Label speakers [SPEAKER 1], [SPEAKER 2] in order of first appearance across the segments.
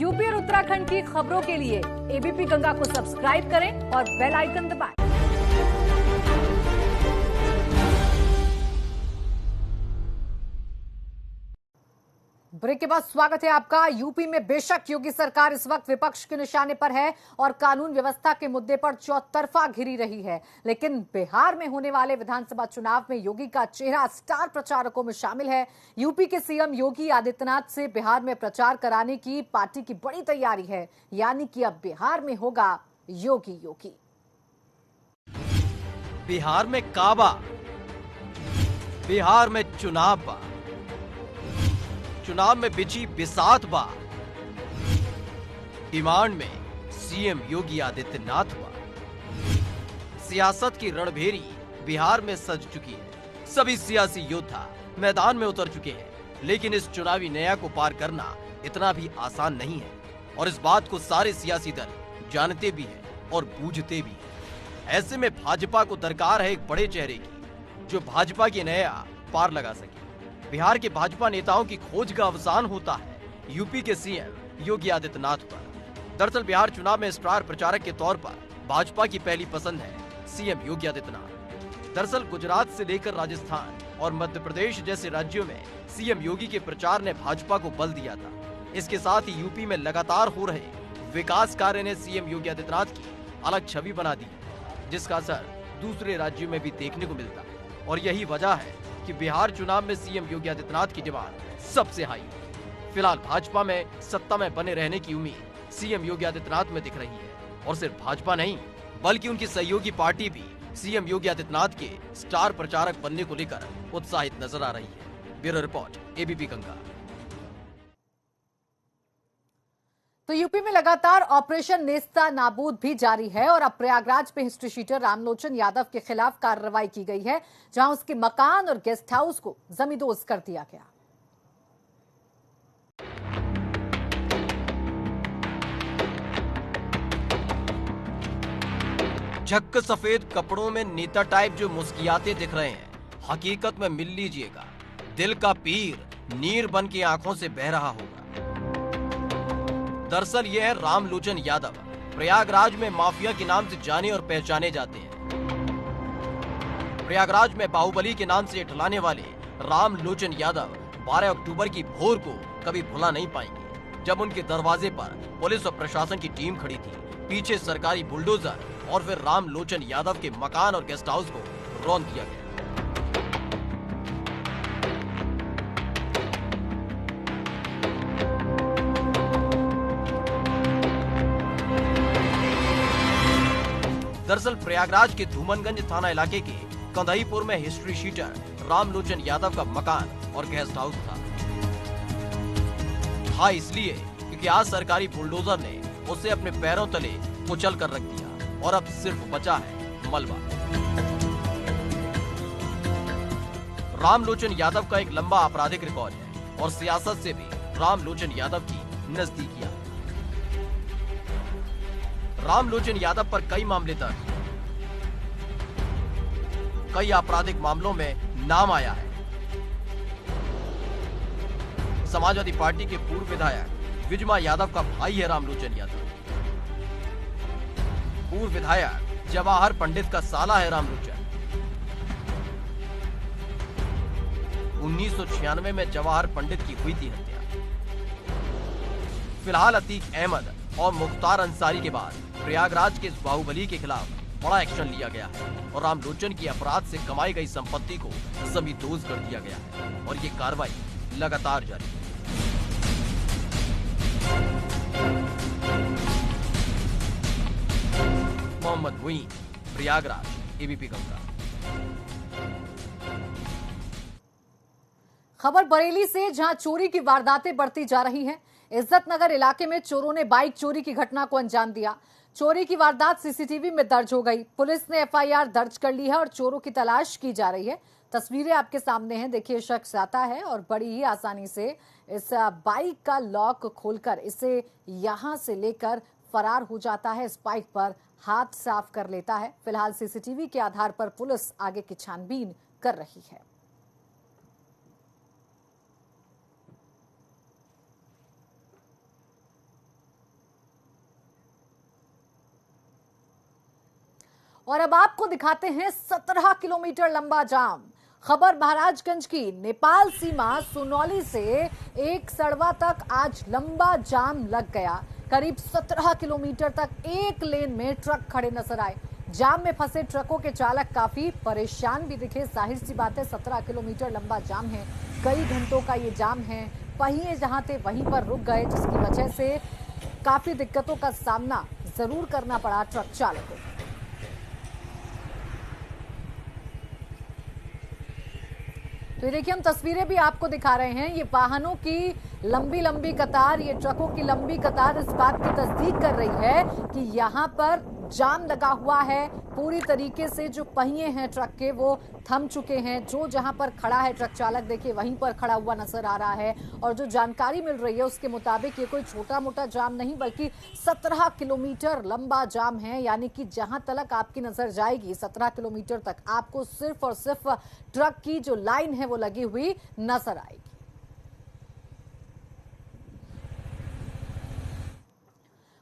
[SPEAKER 1] UP और उत्तराखंड की खबरों के लिए एबीपी गंगा को सब्सक्राइब करें और बेल आइकन दबाएं। ब्रेक के बाद स्वागत है आपका। यूपी में बेशक योगी सरकार इस वक्त विपक्ष के निशाने पर है और कानून व्यवस्था के मुद्दे पर चौतरफा घिरी रही है, लेकिन बिहार में होने वाले विधानसभा चुनाव में योगी का चेहरा स्टार प्रचारकों में शामिल है। यूपी के सीएम योगी आदित्यनाथ से बिहार में प्रचार कराने की पार्टी की बड़ी तैयारी है, यानी कि अब बिहार में होगा योगी योगी।
[SPEAKER 2] बिहार में काबा, बिहार में चुनाव बा, चुनाव में बिछी बिसात बा, डिमांड में सीएम योगी आदित्यनाथ बा। सियासत की रणभेरी बिहार में सज चुकी है। सभी सियासी योद्धा मैदान में उतर चुके हैं, लेकिन इस चुनावी नया को पार करना इतना भी आसान नहीं है और इस बात को सारे सियासी दल जानते भी हैं और बूझते भी हैं। ऐसे में भाजपा को दरकार है एक बड़े चेहरे की, जो भाजपा की नया पार लगा सके। बिहार के भाजपा नेताओं की खोज का अवसान होता है यूपी के सीएम योगी आदित्यनाथ पर। दरअसल बिहार चुनाव में स्टार प्रचारक के तौर पर भाजपा की पहली पसंद है सीएम योगी आदित्यनाथ। दरअसल गुजरात से लेकर राजस्थान और मध्य प्रदेश जैसे राज्यों में सीएम योगी के प्रचार ने भाजपा को बल दिया था। इसके साथ ही यूपी में लगातार हो रहे विकास कार्य ने सीएम योगी आदित्यनाथ की अलग छवि बना दी, जिसका असर दूसरे राज्यों में भी देखने को मिलता है। और यही वजह है कि बिहार चुनाव में सीएम योगी आदित्यनाथ की डिमांड सबसे हाई है। फिलहाल भाजपा में सत्ता में बने रहने की उम्मीद सीएम योगी आदित्यनाथ में दिख रही है और सिर्फ भाजपा नहीं, बल्कि उनकी सहयोगी पार्टी भी सीएम योगी आदित्यनाथ के स्टार प्रचारक बनने को लेकर उत्साहित नजर आ रही है। Bureau report, ABP Ganga.
[SPEAKER 1] तो यूपी में लगातार ऑपरेशन नेस्ता नाबूद भी जारी है और अब प्रयागराज में हिस्ट्री शीटर रामलोचन यादव के खिलाफ कार्रवाई की गई है, जहां उसके मकान और गेस्ट हाउस को जमींदोज कर दिया गया।
[SPEAKER 2] झक्क सफेद कपड़ों में नेता टाइप जो मुस्कियाते दिख रहे हैं, हकीकत में मिल लीजिएगा, दिल का पीर नीर बन के आंखों से बह रहा होगा। दरअसल ये है रामलोचन यादव। प्रयागराज में माफिया के नाम से जाने और पहचाने जाते हैं। प्रयागराज में बाहुबली के नाम से ठलाने वाले रामलोचन यादव 12 अक्टूबर की भोर को कभी भुला नहीं पाएंगे, जब उनके दरवाजे पर पुलिस और प्रशासन की टीम खड़ी थी, पीछे सरकारी बुलडोजर और फिर रामलोचन यादव के मकान और गेस्ट हाउस को रौंद दिया गया। दरअसल प्रयागराज के धूमनगंज थाना इलाके के कंदईपुर में हिस्ट्री शीटर रामलोचन यादव का मकान और गेस्ट हाउस था इसलिए क्योंकि आज सरकारी बुलडोजर ने उसे अपने पैरों तले कुचल कर रख दिया और अब सिर्फ बचा है मलबा। रामलोचन यादव का एक लंबा आपराधिक रिकॉर्ड है और सियासत से भी रामलोचन यादव की नजदीकियां। रामलोचन यादव पर कई मामले दर्ज, कई आपराधिक मामलों में नाम आया है। समाजवादी पार्टी के पूर्व विधायक विजमा यादव का भाई है रामलोचन यादव। पूर्व विधायक जवाहर पंडित का साला है रामलोचन। 1996 में जवाहर पंडित की हुई थी हत्या। फिलहाल अतीक अहमद और मुख्तार अंसारी के बाद प्रयागराज के बाहुबली के खिलाफ बड़ा एक्शन लिया गया है और रामलोचन की अपराध से कमाई गई संपत्ति को जमींदोज कर दिया गया है और ये कार्रवाई लगातार जारी है। मोहम्मद मुईन, प्रयागराज, एबीपी गंगा।
[SPEAKER 1] खबर बरेली से, जहां चोरी की वारदातें बढ़ती जा रही हैं। इज्जत नगर इलाके में चोरों ने बाइक चोरी की घटना को अंजाम दिया। चोरी की वारदात सीसीटीवी में दर्ज हो गई। पुलिस ने एफआईआर दर्ज कर ली है और चोरों की तलाश की जा रही है। तस्वीरें आपके सामने हैं, देखिए शख्स आता है और बड़ी ही आसानी से इस बाइक का लॉक खोलकर इसे यहां से लेकर फरार हो जाता है। इस बाइक पर हाथ साफ कर लेता है। फिलहाल सीसीटीवी के आधार पर पुलिस आगे की छानबीन कर रही है। और अब आपको दिखाते हैं 17 किलोमीटर लंबा जाम। खबर महाराजगंज की। नेपाल सीमा सुनौली से एक सड़वा तक आज लंबा जाम लग गया। करीब 17 किलोमीटर तक एक लेन में ट्रक खड़े नजर आए। जाम में फंसे ट्रकों के चालक काफी परेशान भी दिखे। जाहिर सी बात है, 17 किलोमीटर लंबा जाम है, कई घंटों का ये जाम है। पहिए जहां थे वहीं पर रुक गए, जिसकी वजह से काफी दिक्कतों का सामना जरूर करना पड़ा ट्रक चालकों को। तो ये देखिए, हम तस्वीरें भी आपको दिखा रहे हैं। ये वाहनों की लंबी लंबी कतार, ये ट्रकों की लंबी कतार इस बात की तस्दीक कर रही है कि यहाँ पर जाम लगा हुआ है। पूरी तरीके से जो पहिए हैं ट्रक के वो थम चुके हैं। जो जहां पर खड़ा है ट्रक चालक, देखिए वहीं पर खड़ा हुआ नजर आ रहा है। और जो जानकारी मिल रही है उसके मुताबिक ये कोई छोटा मोटा जाम नहीं, बल्कि 17 किलोमीटर लंबा जाम है। यानी कि जहां तक आपकी नजर जाएगी 17 किलोमीटर तक आपको सिर्फ और सिर्फ ट्रक की जो लाइन है वो लगी हुई नजर आएगी।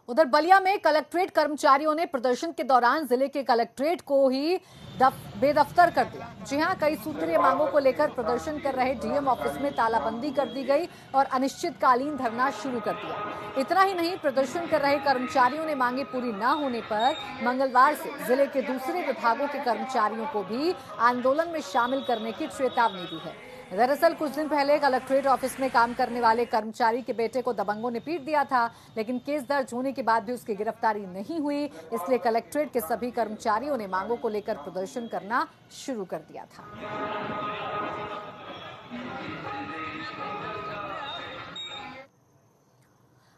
[SPEAKER 1] उधर बलिया में कलेक्ट्रेट कर्मचारियों ने प्रदर्शन के दौरान जिले के कलेक्ट्रेट को ही बेदफ्तर कर दिया। जी हां, कई सूत्रीय मांगों को लेकर प्रदर्शन कर रहे डीएम ऑफिस में तालाबंदी कर दी गई और अनिश्चितकालीन धरना शुरू कर दिया। इतना ही नहीं, प्रदर्शन कर रहे कर्मचारियों ने मांगे पूरी न होने पर मंगलवार से जिले के दूसरे विभागों के कर्मचारियों को भी आंदोलन में शामिल करने की चेतावनी दी है। दरअसल कुछ दिन पहले कलेक्ट्रेट ऑफिस में काम करने वाले कर्मचारी के बेटे को दबंगों ने पीट दिया था, लेकिन केस दर्ज होने के बाद भी उसकी गिरफ्तारी नहीं हुई। इसलिए कलेक्ट्रेट के सभी कर्मचारियों ने मांगों को लेकर प्रदर्शन करना शुरू कर दिया था।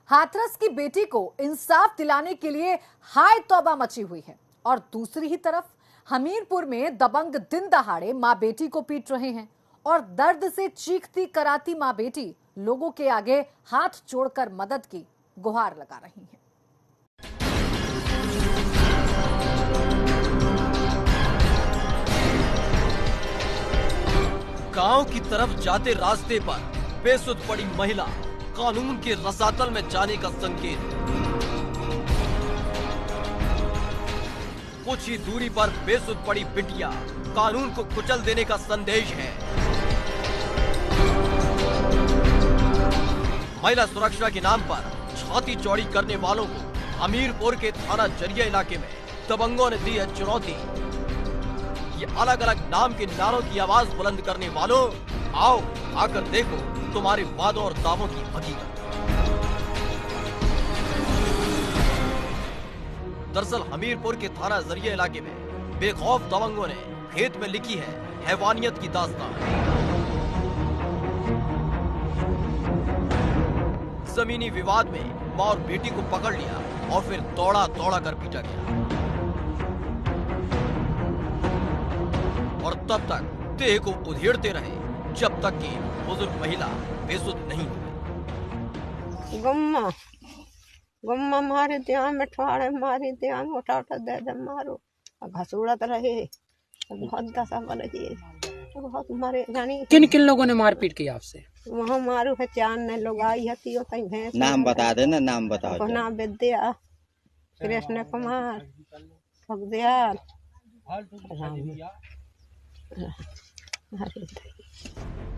[SPEAKER 1] हाथरस की बेटी को इंसाफ दिलाने के लिए हाय तौबा मची हुई है और दूसरी ही तरफ हमीरपुर में दबंग दिन दहाड़े मां बेटी को पीट रहे हैं और दर्द से चीखती कराती मां बेटी लोगों के आगे हाथ जोड़कर मदद की गुहार लगा रही हैं।
[SPEAKER 2] गांव की तरफ जाते रास्ते पर बेसुध पड़ी महिला, कानून के रसातल में जाने का संकेत। कुछ ही दूरी पर बेसुध पड़ी बिटिया, कानून को कुचल देने का संदेश है। महिला सुरक्षा के नाम पर छाती चौड़ी करने वालों को हमीरपुर के थाना जरिया इलाके में दबंगों ने दी है चुनौती। ये अलग अलग नाम के नारों की आवाज बुलंद करने वालों, आओ आकर देखो तुम्हारे वादों और दावों की हकीकत। दरअसल हमीरपुर के थाना जरिया इलाके में बेखौफ दबंगों ने खेत में लिखी है हैवानियत की दास्तान। जमीनी विवाद में मां और बेटी को पकड़ लिया और फिर दौड़ा दौड़ा कर पीटा गया और तब तक देह को उधेड़ते रहे जब तक कि बुजुर्ग महिला बेसुध नहीं हुई।
[SPEAKER 3] गम्मा मारे दिया में ठवाड़े मारी दिया में उठा उठा दे मारो घसूड़त रहे। बहुत दशा बन रही, बहुत मारे। जानी
[SPEAKER 4] किन किन लोगों ने मारपीट की आपसे?
[SPEAKER 3] वहाँ मारू है 4 ने लोग आई हती भैंस।
[SPEAKER 5] नाम बता देना, नाम बताओ।
[SPEAKER 3] नाम विद्या, कृष्ण कुमार, भगदयाल।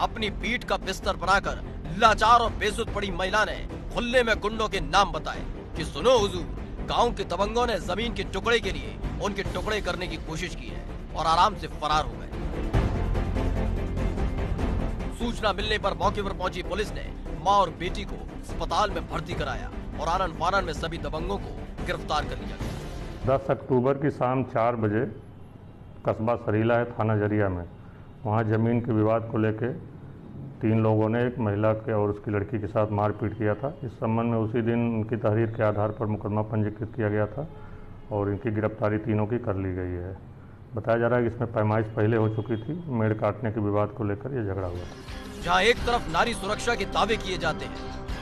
[SPEAKER 2] अपनी पीठ का बिस्तर बनाकर लाचार और बेसुध पड़ी महिला ने खुले में गुंडों के नाम बताए कि सुनो हुजूर, गांव के दबंगों ने जमीन के टुकड़े के लिए उनके टुकड़े करने की कोशिश की है और आराम से फरार हो गए। सूचना मिलने पर मौके पर पहुंची पुलिस ने मां और बेटी को अस्पताल में भर्ती कराया और आनन फानन में सभी दबंगों को गिरफ्तार कर लिया गया।
[SPEAKER 6] 10 अक्टूबर की शाम 4 बजे कस्बा सरीला है थाना जरिया में, वहां जमीन के विवाद को लेकर 3 लोगों ने एक महिला के और उसकी लड़की के साथ मारपीट किया था। इस संबंध में उसी दिन उनकी तहरीर के आधार पर मुकदमा पंजीकृत किया गया था और इनकी गिरफ्तारी तीनों की कर ली गई है। बताया जा रहा है कि इसमें पैमाइश पहले हो चुकी थी, मेड़ काटने के विवाद को लेकर यह झगड़ा हुआ था।
[SPEAKER 2] जहां एक तरफ नारी सुरक्षा के दावे किए जाते हैं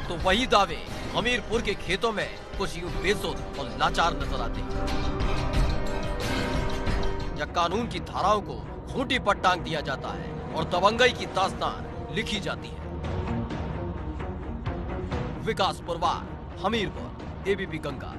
[SPEAKER 2] तो वही दावे हमीरपुर के खेतों में कुछ यूं बेसुध और लाचार नजर आते हैं। या कानून की धाराओं को खूंटी पर टांग दिया जाता है और दबंगई की दास्तान लिखी जाती है। विकास पुरवार, हमीरपुर, एबीपी गंगा।